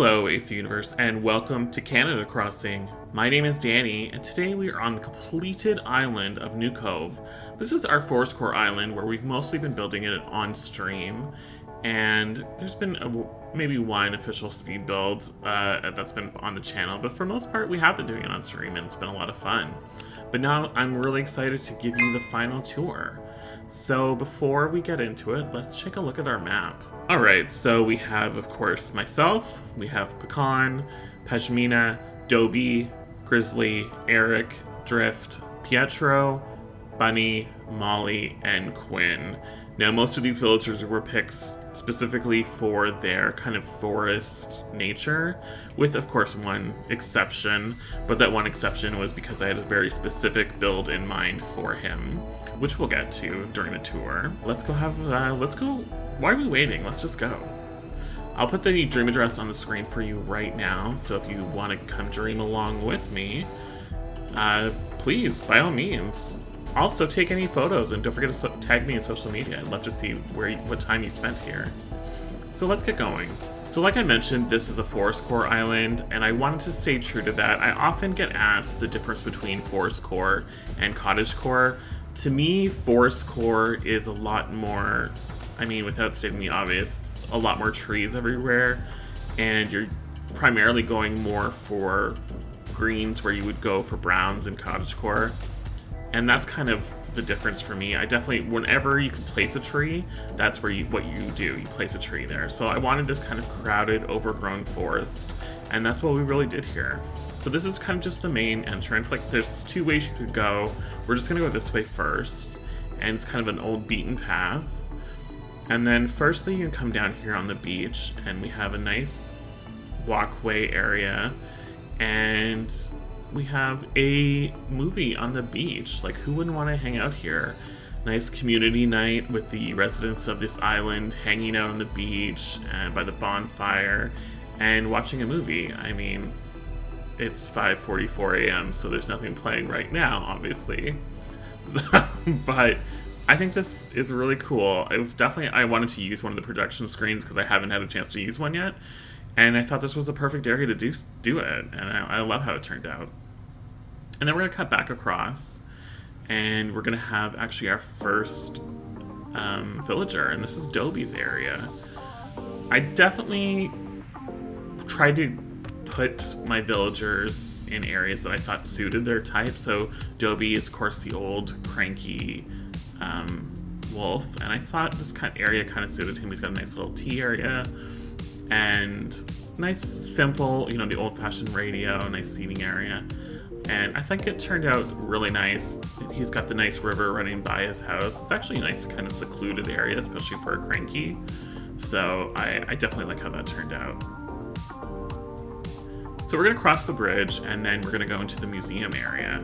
Hello, AC Universe, and welcome to Canada Crossing. My name is Danny, and today we are on the completed island of New Cove. This is our ForestCore island, where we've mostly been building it on stream, and there's been maybe one official speed build that's been on the channel, but for the most part we have been doing it on stream, and it's been a lot of fun. But now I'm really excited to give you the final tour. So before we get into it, let's take a look at our map. Alright, so we have, of course, myself, we have Pecan, Pashmina, Dobie, Grizzly, Eric, Drift, Pietro, Bunny, Molly, and Quinn. Now, most of these villagers were picked specifically for their kind of forest nature, with, of course, one exception, but that one exception was because I had a very specific build in mind for him, which we'll get to during the tour. Let's go. Why are we waiting? Let's just go. I'll put the dream address on the screen for you right now, so if you want to come dream along with me, please, by all means. Also, take any photos, and don't forget to tag me in social media. I'd love to see what time you spent here. So let's get going. So like I mentioned, this is a ForestCore island, and I wanted to stay true to that. I often get asked the difference between ForestCore and cottagecore. To me, ForestCore is a lot more, I mean, without stating the obvious, a lot more trees everywhere, and you're primarily going more for greens where you would go for browns in cottagecore. And that's kind of the difference for me. I definitely, whenever you can place a tree, that's where what you do. You place a tree there. So I wanted this kind of crowded, overgrown forest, and that's what we really did here. So this is kind of just the main entrance. Like, there's two ways you could go. We're just gonna go this way first, and it's kind of an old beaten path. And then firstly, you can come down here on the beach, and we have a nice walkway area, and we have a movie on the beach. Like, who wouldn't want to hang out here? Nice community night with the residents of this island hanging out on the beach and by the bonfire and watching a movie. I mean, it's 5:44 a.m., so there's nothing playing right now, obviously. But I think this is really cool. It was definitely, I wanted to use one of the projection screens because I haven't had a chance to use one yet. And I thought this was the perfect area to do it, and I love how it turned out. And then we're going to cut back across, and we're going to have actually our first villager, and this is Dobie's area. I definitely tried to put my villagers in areas that I thought suited their type. So Dobie is, of course, the old, cranky wolf, and I thought this area kind of suited him. He's got a nice little tea area, and nice, simple, you know, the old-fashioned radio, nice seating area. And I think it turned out really nice. He's got the nice river running by his house. It's actually a nice kind of secluded area, especially for a cranky. So I definitely like how that turned out. So we're gonna cross the bridge, and then we're gonna go into the museum area.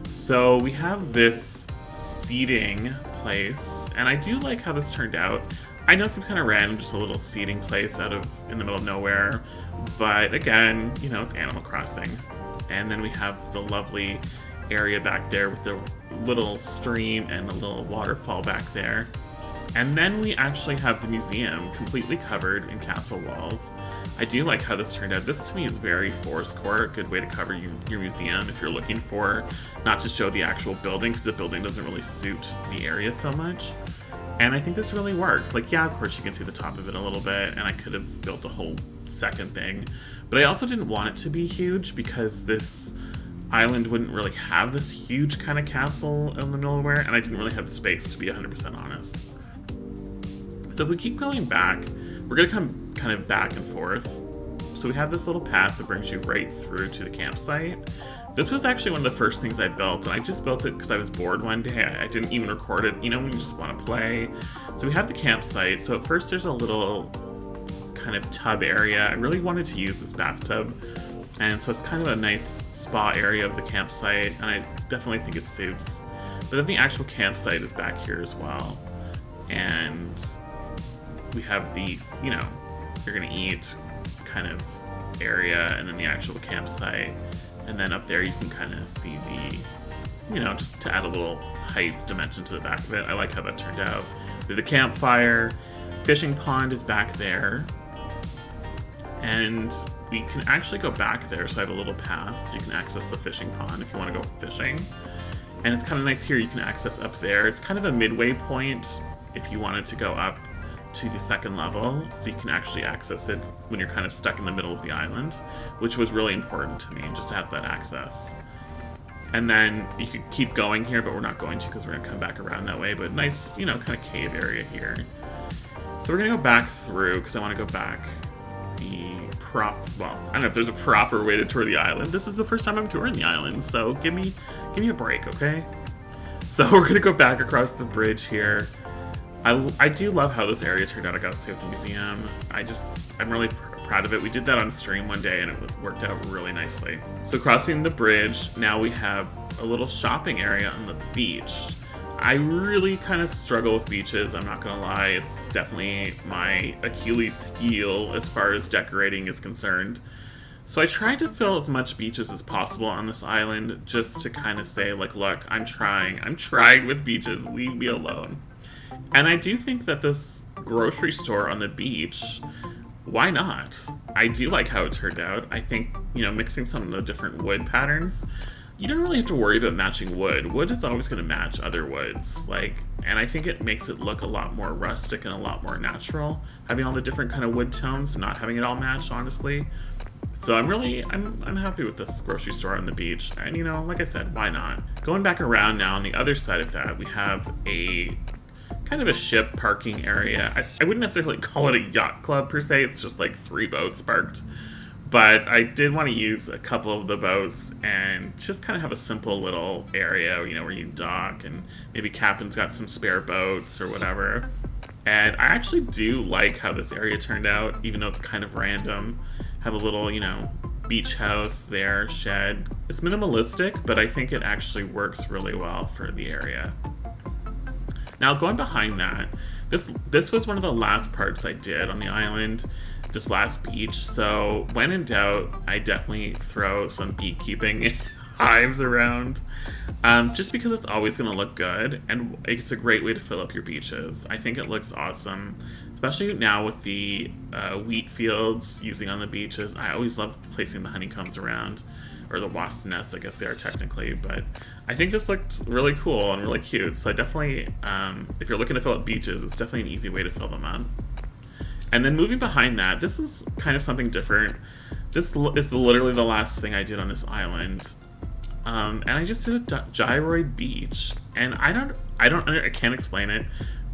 So we have this seating place, and I do like how this turned out. I know it seems kind of random, just a little seating place in the middle of nowhere, but again, you know, it's Animal Crossing. And then we have the lovely area back there with the little stream and a little waterfall back there. And then we actually have the museum completely covered in castle walls. I do like how this turned out. This to me is very ForestCore, a good way to cover your museum if you're looking for not to show the actual building, because the building doesn't really suit the area so much. And I think this really worked. Like, yeah, of course you can see the top of it a little bit, and I could have built a whole second thing. But I also didn't want it to be huge because this island wouldn't really have this huge kind of castle in the nowhere, and I didn't really have the space, to be 100% honest. So if we keep going back, we're gonna come kind of back and forth. So we have this little path that brings you right through to the campsite. This was actually one of the first things I built, and I just built it because I was bored one day. I didn't even record it, you know, when you just want to play. So we have the campsite. So at first there's a little kind of tub area. I really wanted to use this bathtub, and so it's kind of a nice spa area of the campsite, and I definitely think it suits. But then the actual campsite is back here as well. And we have these, you know, you're gonna eat kind of area, and then the actual campsite. And then up there you can kind of see the, you know, just to add a little height dimension to the back of it. I like how that turned out. We have the campfire. Fishing pond is back there. And we can actually go back there, so I have a little path so you can access the fishing pond if you want to go fishing. And it's kind of nice here, you can access up there. It's kind of a midway point if you wanted to go up to the second level, so you can actually access it when you're kind of stuck in the middle of the island, which was really important to me, just to have that access. And then you could keep going here, but we're not going to because we're going to come back around that way. But nice, you know, kind of cave area here. So we're going to go back through because I want to go back well, I don't know if there's a proper way to tour the island. This is the first time I'm touring the island, so give me a break, okay? So we're going to go back across the bridge here. I do love how this area turned out, I gotta say, with the museum. I'm really proud of it. We did that on stream one day and it worked out really nicely. So crossing the bridge, now we have a little shopping area on the beach. I really kind of struggle with beaches, I'm not gonna lie. It's definitely my Achilles heel as far as decorating is concerned. So I tried to fill as much beaches as possible on this island just to kind of say, like, look, I'm trying with beaches, leave me alone. And I do think that this grocery store on the beach, why not? I do like how it turned out. I think, you know, mixing some of the different wood patterns, you don't really have to worry about matching wood. Wood is always going to match other woods, and I think it makes it look a lot more rustic and a lot more natural, having all the different kind of wood tones and not having it all match, honestly. So I'm happy with this grocery store on the beach, and, you know, like I said, why not? Going back around now, on the other side of that, we have a kind of a ship parking area. I wouldn't necessarily call it a yacht club per se, it's just like 3 boats parked. But I did want to use a couple of the boats and just kind of have a simple little area, you know, where you dock and maybe captain's got some spare boats or whatever. And I actually do like how this area turned out, even though it's kind of random. Have a little, you know, beach house there, shed. It's minimalistic, but I think it actually works really well for the area. Now, going behind that, this was one of the last parts I did on the island, this last beach, so when in doubt, I definitely throw some beekeeping hives around, just because it's always going to look good, and it's a great way to fill up your beaches. I think it looks awesome, especially now with the wheat fields using on the beaches. I always love placing the honeycombs around, or the wasp nests, I guess they are technically, but I think this looked really cool and really cute, so I definitely, if you're looking to fill up beaches, it's definitely an easy way to fill them up. And then moving behind that, this is kind of something different. This is literally the last thing I did on this island. And I just did a gyroid beach, and I can't explain it,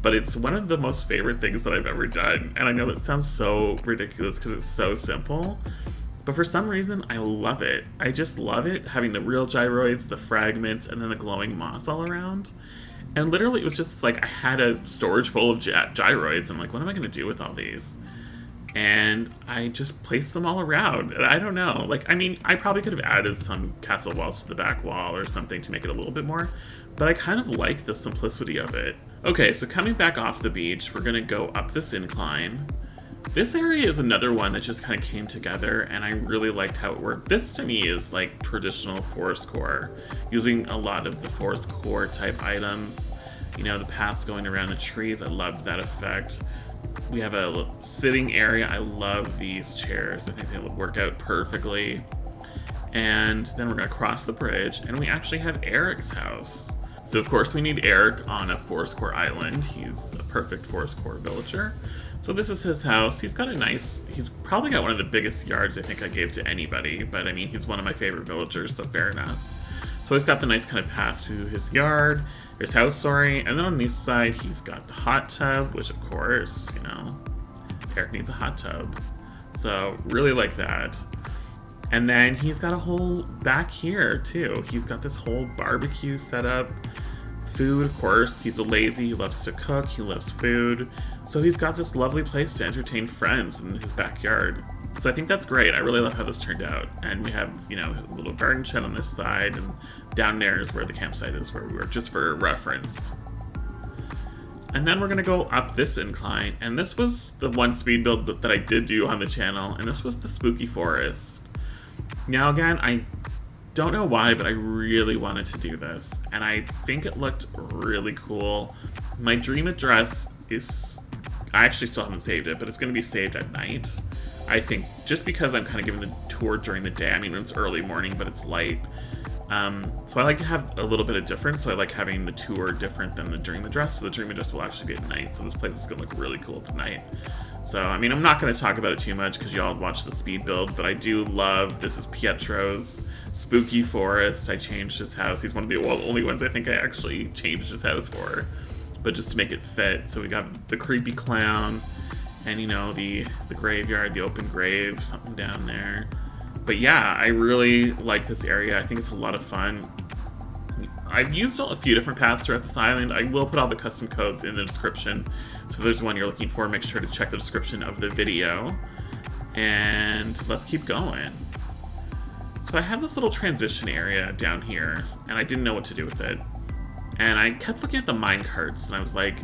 but it's one of the most favorite things that I've ever done. And I know that sounds so ridiculous because it's so simple, but for some reason I love it. I just love it, having the real gyroids, the fragments, and then the glowing moss all around. And literally it was just like I had a storage full of gyroids. I'm like, what am I going to do with all these? And I just placed them all around. And I don't know. Like, I mean, I probably could have added some castle walls to the back wall or something to make it a little bit more, but I kind of like the simplicity of it. Okay, so coming back off the beach, we're going to go up this incline. This area is another one that just kind of came together, and I really liked how it worked. This, to me, is like traditional ForestCore, using a lot of the ForestCore type items. You know, the paths going around the trees, I loved that effect. We have a sitting area. I love these chairs. I think they would work out perfectly. And then we're going to cross the bridge, and we actually have Eric's house. So, of course, we need Eric on a ForestCore island. He's a perfect ForestCore villager. So this is his house. He's probably got one of the biggest yards I think I gave to anybody, but I mean, he's one of my favorite villagers, so fair enough. So he's got the nice kind of path to his yard, his house, sorry, and then on this side, he's got the hot tub, which of course, you know, Eric needs a hot tub. So really like that. And then he's got a whole back here too. He's got this whole barbecue set up. Food, of course, he's a lazy, he loves to cook, he loves food. So he's got this lovely place to entertain friends in his backyard. So I think that's great. I really love how this turned out. And we have, you know, a little garden shed on this side, and down there is where the campsite is, where we were, just for reference. And then we're gonna go up this incline, and this was the one speed build that I did do on the channel, and this was the spooky forest. Now again, I don't know why, but I really wanted to do this, and I think it looked really cool. My dream address is I actually still haven't saved it, but it's going to be saved at night. I think just because I'm kind of giving the tour during the day. I mean, it's early morning, but it's light. So I like to have a little bit of difference. So I like having the tour different than the dream address. So the dream address will actually be at night. So this place is going to look really cool tonight. So, I mean, I'm not going to talk about it too much because y'all watch the speed build, but I do love, this is Pietro's spooky forest. I changed his house. He's one of the only ones I think I actually changed his house for, but just to make it fit. So we got the creepy clown and, you know, the graveyard, the open grave, something down there. But yeah, I really like this area. I think it's a lot of fun. I've used a few different paths throughout this island. I will put all the custom codes in the description. So if there's one you're looking for, make sure to check the description of the video. And let's keep going. So I have this little transition area down here, and I didn't know what to do with it. And I kept looking at the mine carts, and I was like,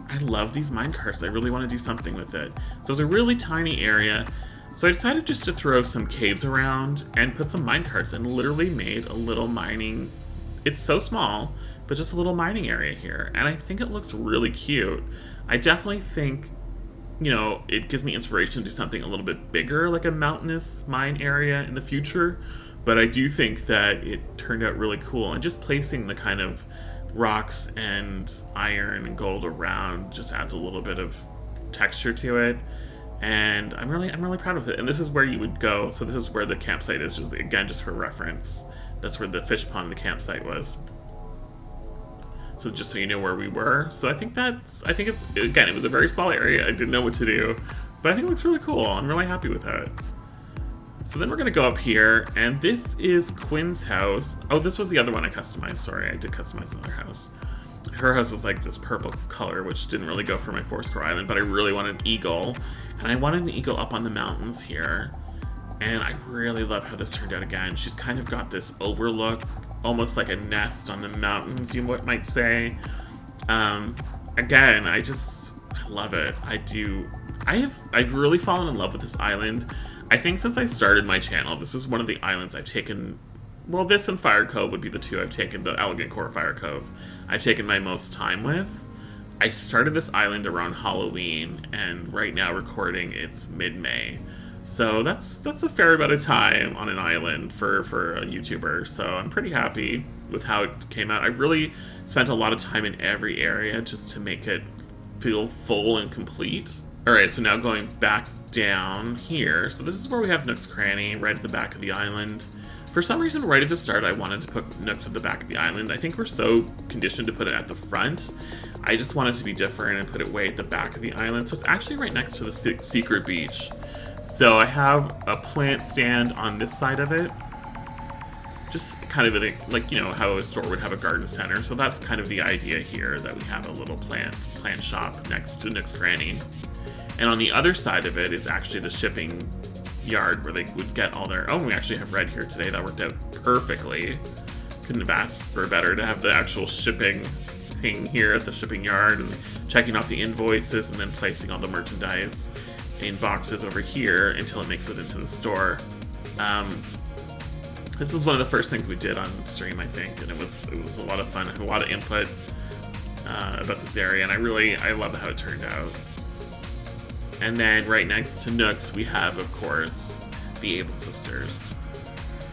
I love these mine carts. I really want to do something with it. So it's a really tiny area. So I decided just to throw some caves around and put some mine carts, and literally made a little mining. It's so small, but just a little mining area here. And I think it looks really cute. I definitely think, you know, it gives me inspiration to do something a little bit bigger, like a mountainous mine area in the future. But I do think that it turned out really cool. And just placing the kind of rocks and iron and gold around just adds a little bit of texture to it. And I'm really proud of it. And this is where you would go. So this is where the campsite is, just again, just for reference. That's where the fish pond, the campsite was. So just so you know where we were. So I think it's, again, it was a very small area. I didn't know what to do, but I think it looks really cool. I'm really happy with that. So then we're gonna go up here, and this is Quinn's house. Oh, this was the other one I customized. Sorry, I did customize another house. Her house is like this purple color, which didn't really go for my ForestCore island, but I really wanted an eagle. And I wanted an eagle up on the mountains here. And I really love how this turned out again. She's kind of got this overlook, almost like a nest on the mountains, you might say. Again, I love it. I've really fallen in love with this island. I think since I started my channel, this is one of the islands I've taken. Well, this and Fire Cove would be the two I've taken, the Elegant Core Fire Cove, I've taken my most time with. I started this island around Halloween, and right now recording, it's mid-May. So that's a fair amount of time on an island for a YouTuber, so I'm pretty happy with how it came out. I really spent a lot of time in every area just to make it feel full and complete. Alright, so now going back down here. So this is where we have Nook's Cranny, right at the back of the island. For some reason, right at the start, I wanted to put Nooks at the back of the island. I think we're so conditioned to put it at the front. I just wanted to be different and put it way at the back of the island. So it's actually right next to the secret beach. So I have a plant stand on this side of it. Just kind of like, you know, how a store would have a garden center. So that's kind of the idea here, that we have a little plant shop next to Nook's Cranny. And on the other side of it is actually the shipping yard where they would get all their... Oh, we actually have red here today. That worked out perfectly. Couldn't have asked for better to have the actual shipping thing here at the shipping yard, and checking off the invoices and then placing all the merchandise in boxes over here until it makes it into the store. This was one of the first things we did on stream, I think, and it was a lot of fun. I had a lot of input about this area, and I love how it turned out. And then right next to Nook's, we have, of course, the Able Sisters.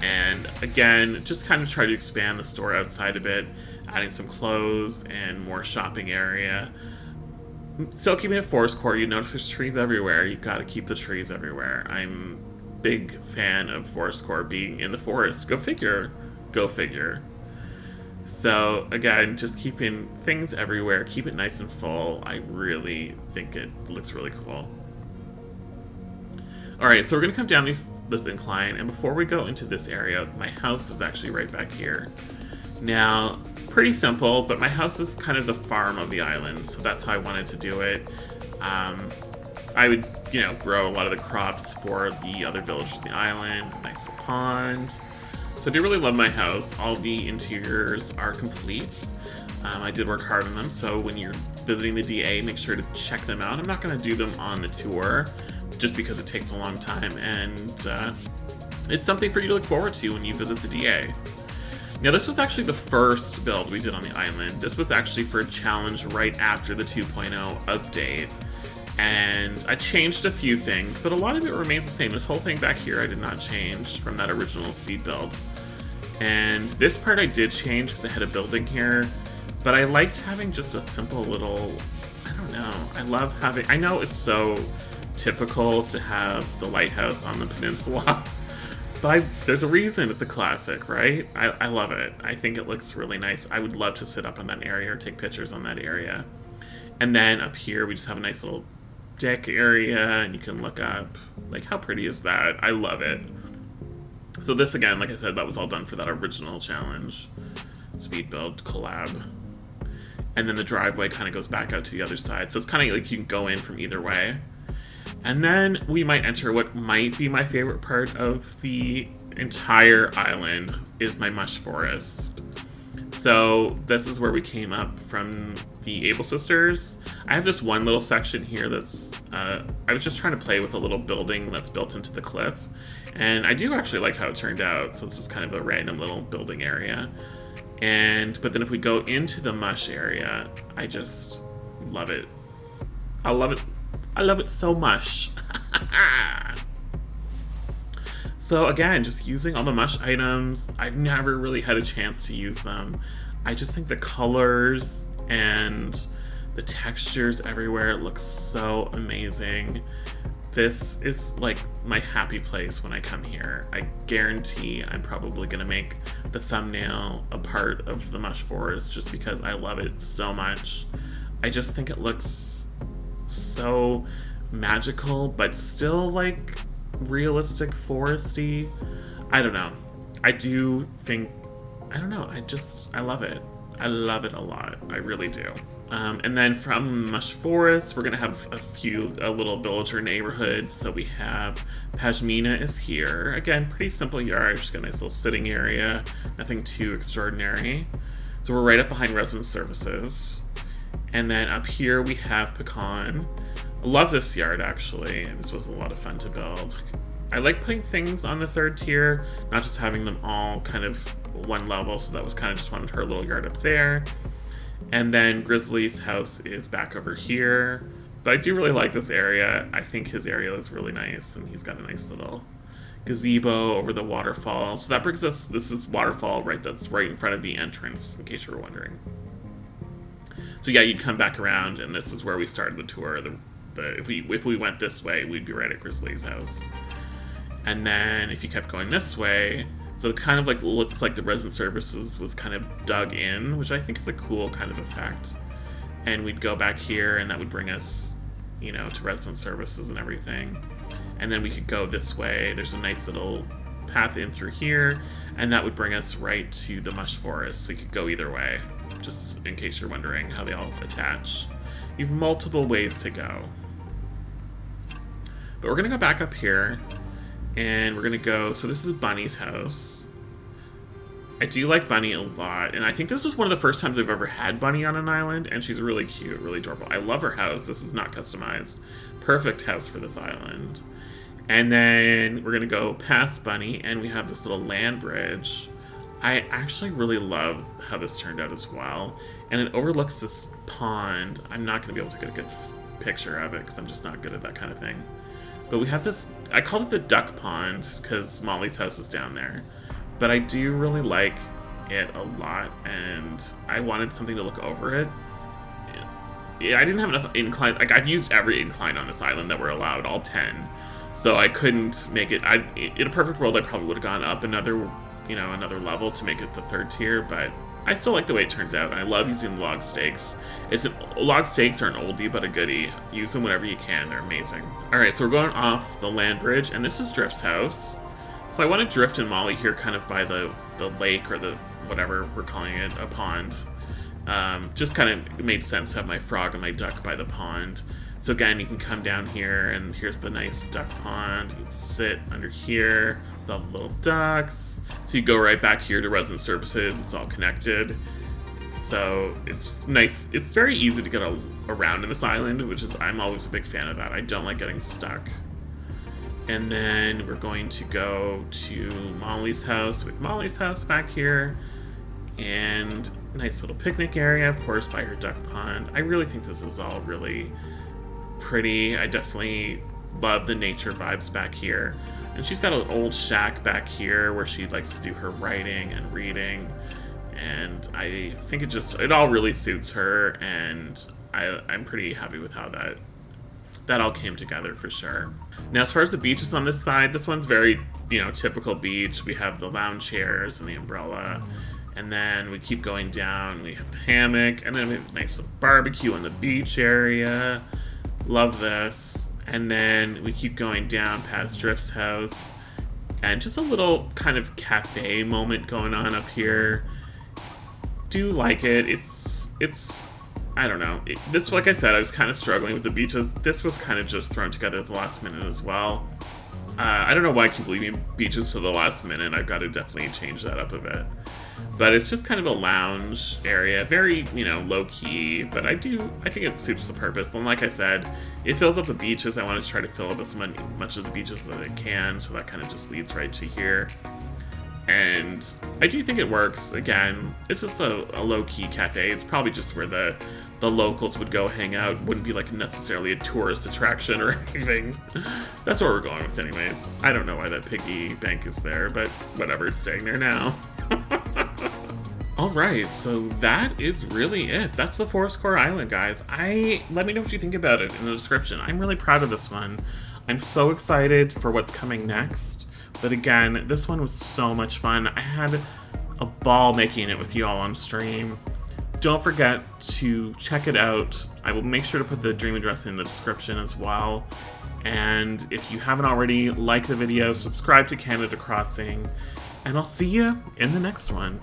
And again, just kind of try to expand the store outside a bit, adding some clothes and more shopping area. Still keeping it ForestCore. You notice there's trees everywhere. You gotta keep the trees everywhere. I'm a big fan of ForestCore being in the forest. Go figure. Go figure. So again, just keeping things everywhere, keep it nice and full. I really think it looks really cool. Alright, so we're gonna come down this incline, and before we go into this area, my house is actually right back here. Now, pretty simple, but my house is kind of the farm of the island, so that's how I wanted to do it. I would, you know, grow a lot of the crops for the other villagers on the island, a nice pond. So I do really love my house. All the interiors are complete. I did work hard on them, so when you're visiting the DA, make sure to check them out. I'm not going to do them on the tour, just because it takes a long time, and it's something for you to look forward to when you visit the DA. Now, this was actually the first build we did on the island. This was actually for a challenge right after the 2.0 update. And I changed a few things, but a lot of it remains the same. This whole thing back here I did not change from that original speed build. And this part I did change because I had a building here, but I liked having just a simple little, I don't know, I love having, I know it's so typical to have the lighthouse on the peninsula, but there's a reason it's a classic, right? I love it. I think it looks really nice. I would love to sit up on that area or take pictures on that area. And then up here we just have a nice little deck area and you can look up. Like, how pretty is that? I love it. So this, again, like I said, that was all done for that original challenge speed build collab. And then the driveway kind of goes back out to the other side. So it's kind of like you can go in from either way. And then we might enter what might be my favorite part of the entire island is my Mush forest. So this is where we came up from the Able Sisters. I have this one little section here that's, I was just trying to play with a little building that's built into the cliff. And I do actually like how it turned out. So it's just kind of a random little building area. But then if we go into the Mush area, I just love it. I love it. I love it so much. So again, just using all the Mush items, I've never really had a chance to use them. I just think the colors and the textures everywhere, it looks so amazing. This is like my happy place when I come here. I guarantee I'm probably gonna make the thumbnail a part of the Mush forest just because I love it so much. I just think it looks so magical, but still like realistic foresty. I don't know. I do think, I don't know, I love it. I love it a lot. I really do. And then from Mush Forest, we're gonna have a little villager neighborhoods. So we have Pashmina is here. Again, pretty simple yard, just got a nice little sitting area, nothing too extraordinary. So we're right up behind resident services. And then up here we have Pecan. I love this yard actually. This was a lot of fun to build. I like putting things on the third tier, not just having them all kind of one level, so that was kind of just wanted her little yard up there. And then Grizzly's house is back over here. But I do really like this area. I think his area is really nice, and he's got a nice little gazebo over the waterfall. So that brings us, this is waterfall, right? That's right in front of the entrance, in case you were wondering. So yeah, you'd come back around, and this is where we started the tour. If we went this way, we'd be right at Grizzly's house. And then if you kept going this way, so it kind of like looks like the resident services was kind of dug in, which I think is a cool kind of effect. And we'd go back here, and that would bring us, you know, to resident services and everything. And then we could go this way. There's a nice little path in through here, and that would bring us right to the Mush Forest. So you could go either way, just in case you're wondering how they all attach. You have multiple ways to go. But we're gonna go back up here. And we're gonna go, so this is Bunny's house. I do like Bunny a lot, and I think this is one of the first times I've ever had Bunny on an island, and she's really cute, really adorable. I love her house. This is not customized. Perfect house for this island. And then we're gonna go past Bunny, and we have this little land bridge. I actually really love how this turned out as well. And it overlooks this pond. I'm not gonna be able to get a good picture of it, because I'm just not good at that kind of thing. But we have this, I called it the duck pond because Molly's house is down there. But I do really like it a lot, and I wanted something to look over it. Yeah, I didn't have enough incline, like I've used every incline on this island that were allowed, all 10. So I couldn't make it, in a perfect world I probably would have gone up another level to make it the third tier, but I still like the way it turns out, and I love using log stakes. Log stakes are an oldie but a goodie. Use them whenever you can, they're amazing. Alright, so we're going off the land bridge, and this is Drift's house. So I want to Drift and Molly here kind of by the lake, or the, whatever we're calling it, a pond. Just kind of made sense to have my frog and my duck by the pond. So again, you can come down here, and here's the nice duck pond. You can sit under here with all the little ducks. So you go right back here to resident services. It's all connected. So it's nice. It's very easy to get around in this island, which is, I'm always a big fan of that. I don't like getting stuck. And then we're going to go to Molly's house, with Molly's house back here. And nice little picnic area, of course, by her duck pond. I really think this is all really pretty. I definitely love the nature vibes back here. And she's got an old shack back here where she likes to do her writing and reading. And I think it all really suits her, and I'm pretty happy with how that all came together for sure. Now, as far as the beaches on this side, this one's very, typical beach. We have the lounge chairs and the umbrella, and then we keep going down. We have a hammock, and then we have a nice little barbecue in the beach area. Love this. And then we keep going down past Drift's house, and just a little kind of cafe moment going on up here. Do like it. It's I don't know. This, like I said, I was kind of struggling with the beaches. This was kind of just thrown together at the last minute as well. I don't know why I keep leaving beaches to the last minute. I've got to definitely change that up a bit. But it's just kind of a lounge area, very, low key. But I think it suits the purpose. And like I said, it fills up the beaches. I want to try to fill up as much of the beaches as I can. So that kind of just leads right to here. And I do think it works. Again, it's just a low-key cafe. It's probably just where the locals would go hang out. Wouldn't be like necessarily a tourist attraction or anything. That's where we're going with anyways. I don't know why that piggy bank is there, but whatever, it's staying there now. Alright, so that is really it. That's the ForestCore Island, guys. Let me know what you think about it in the description. I'm really proud of this one. I'm so excited for what's coming next. But again, this one was so much fun. I had a ball making it with you all on stream. Don't forget to check it out. I will make sure to put the dream address in the description as well. And if you haven't already, like the video, subscribe to Canada Crossing, and I'll see you in the next one.